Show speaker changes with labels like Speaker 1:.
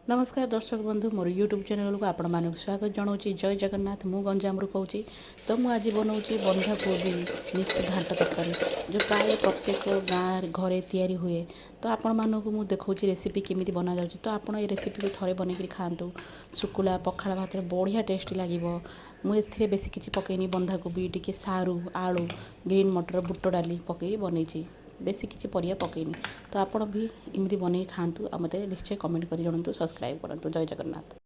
Speaker 1: नमस्कार दर्शक बंधु मोर यूट्यूब चैनल को आपण मानक स्वागत जनाऊँ। जय जगन्नाथ। मु गंजामरू कहूँ। तो मुझे आज बनाऊँगी बंधाकोबी मिक्स घांट तरकारी जो प्राय प्रत्येक गाँव घरे तैयारी हुए। तो आपण मानक मु देखा रेसिपी केमी बना जाऊँगी। तो आप रेसिपी को थे बनईकि खातु। शुकुला पखाड़ भात बढ़िया टेस्टी लगे। मुझे बेस किसी पकईनी बंधाकोबी टी सारू आलू ग्रीन मटर बुट डाली पकई बनई बेसी किसी परिया पकईनी। तो आपण भी इमती बनई खातु। आ मत निश्चय कमेंट कर जनातु। सब्सक्राइब करूँ। जय जगन्नाथ।